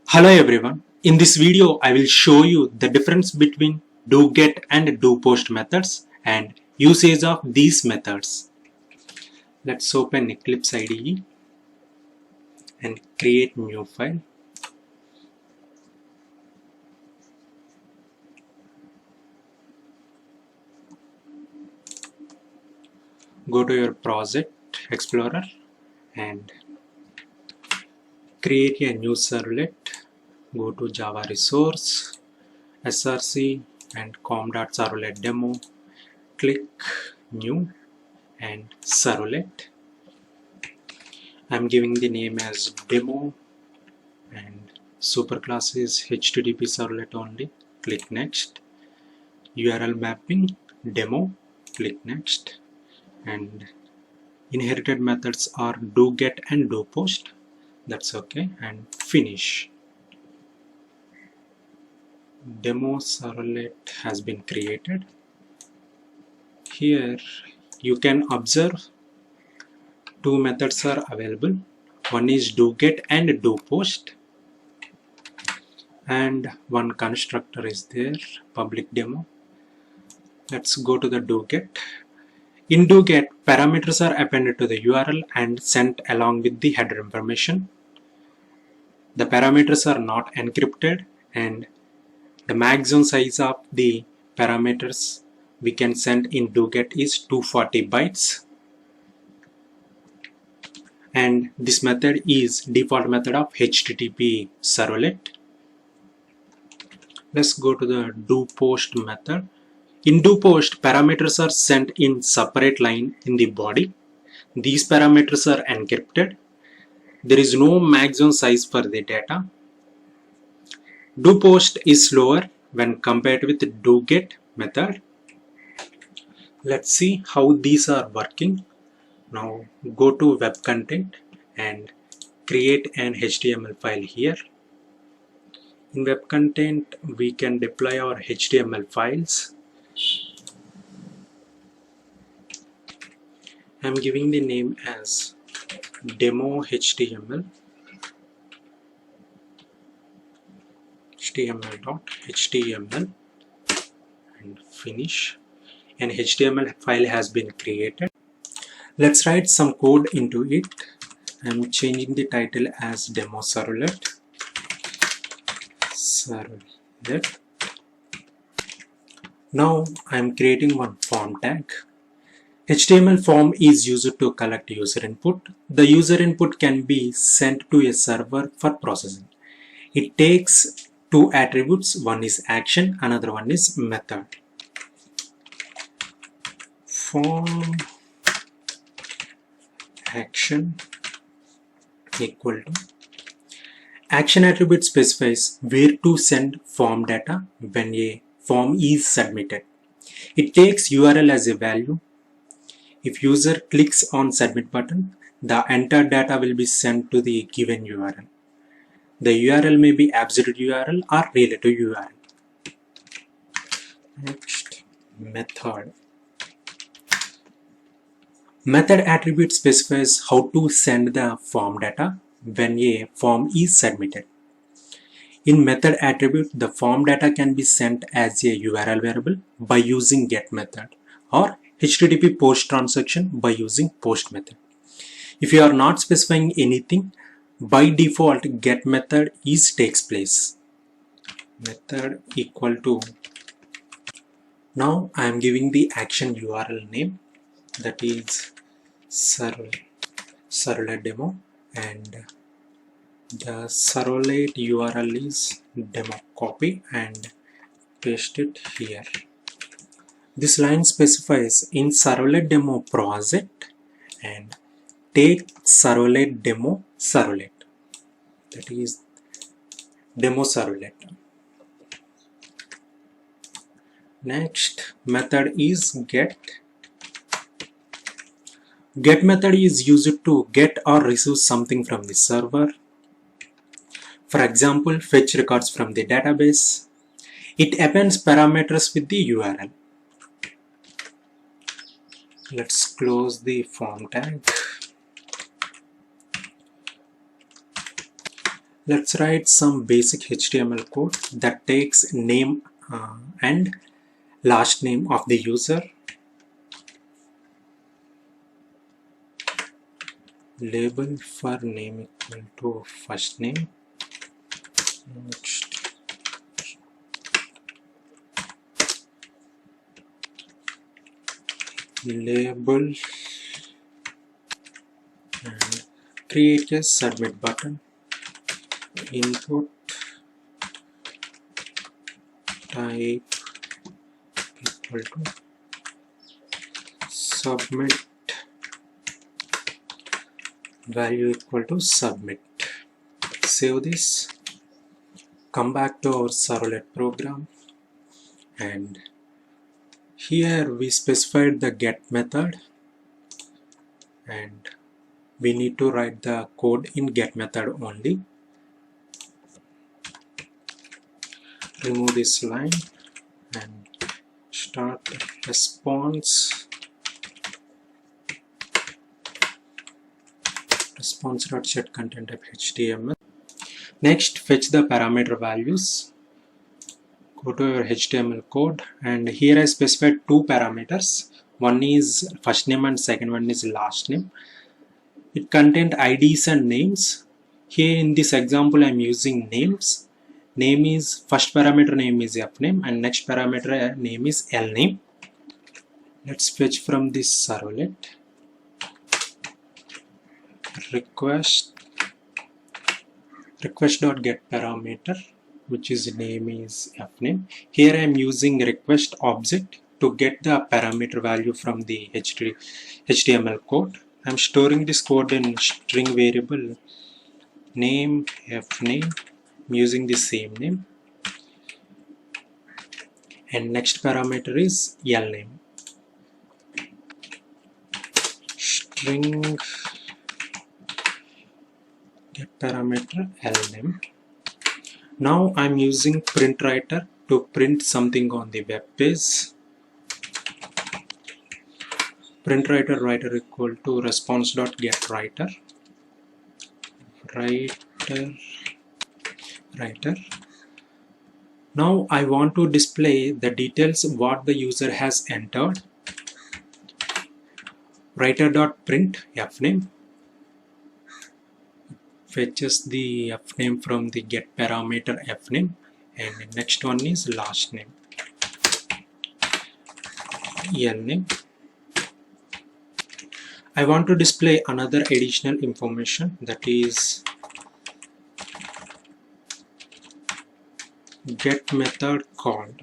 Hello everyone. In this video, I will show you the difference between doGet and doPost methods and usage of these methods. Let's open Eclipse IDE and create new file. Go to your project explorer and create a new servlet. Go to Java resource, src and com.servlet demo. Click new and servlet. I'm giving the name as demo and superclass is HTTP servlet only. Click next. URL mapping demo. Click next. And inherited methods are doGet and doPost. That's okay. And finish. Demo servlet has been created. Here you can observe two methods are available. One is doGet and doPost, and one constructor is there, public demo. Let's go to the doGet. In doGet, parameters are appended to the URL and sent along with the header information. The parameters are not encrypted, and the maximum size of the parameters we can send in doGet is 240 bytes. And this method is default method of HTTP servlet. Let's go to the doPost method. In doPost, parameters are sent in separate line in the body. These parameters are encrypted. There is no maximum size for the data. doPost is slower when compared with doGet method. Let's see how these are working. Now go to web content and create an HTML file here. In web content, we can deploy our HTML files. I'm giving the name as demo HTML, html.html, and finish. An HTML file has been created. Let's write some code into it. I'm changing the title as demo servlet. Now I'm creating one form tag. HTML form is used to collect user input. The user input can be sent to a server for processing. It takes two attributes. One is action, another one is method. Form action equal to action attribute specifies where to send form data when a form is submitted. It takes URL as a value. If user clicks on submit button, the entered data will be sent to the given URL. The URL may be absolute URL or relative URL. Next, method. Method attribute specifies how to send the form data when a form is submitted. In method attribute, the form data can be sent as a URL variable by using get method or HTTP post transaction by using post method. If you are not specifying anything, by default get method takes place. Method equal to. Now I am giving the action URL name, that is servlet demo, and the servlet URL is demo. Copy and paste it here. This line specifies in servlet demo project and take servlet demo servlet, that is demo servlet. Next method is get. Get method is used to get or receive something from the server. For example, fetch records from the database. It appends parameters with the URL. Let's close the form tag. Let's write some basic HTML code that takes name and last name of the user, label for name equal to first name, next label, and create a submit button, input type equal to submit, value equal to submit. Save this, come back to our servlet program, and here we specified the get method, and we need to write the code in get method only. Remove this line and start response response.set content type HTML. Next, fetch the parameter values. Go to your HTML code, and here I specified two parameters. One is first name and second one is last name. It contained IDs and names. Here in this example I am using names. Name is, first parameter name is fname and next parameter name is lname. Let's fetch from this servlet. Request.getParameter, which is name is fname. Here I am using request object to get the parameter value from the HTML code. I am storing this code in string variable name fname. I'm using the same name, and next parameter is lname. String get parameter lname. Now I'm using print writer to print something on the web page. Print writer equal to response.getWriter. Writer. Now I want to display the details what the user has entered. Writer.print fname fetches the fname from the get parameter fname, and the next one is last name lname. I want to display another additional information, that is get method called.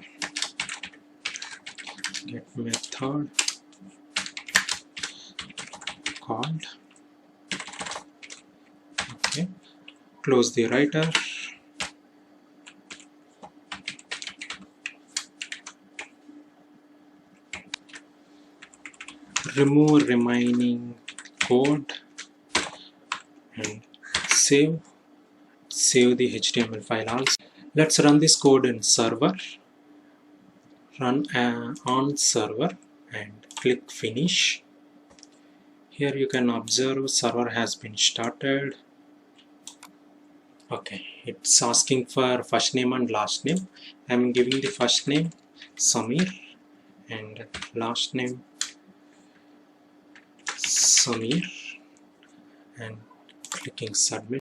Okay, close the writer. Remove remaining code and save the HTML file also. Let's run this code in server. Run on server and click finish. Here you can observe server has been started. Okay, it's asking for first name and last name. I'm giving the first name Samir and last name Samir and clicking submit.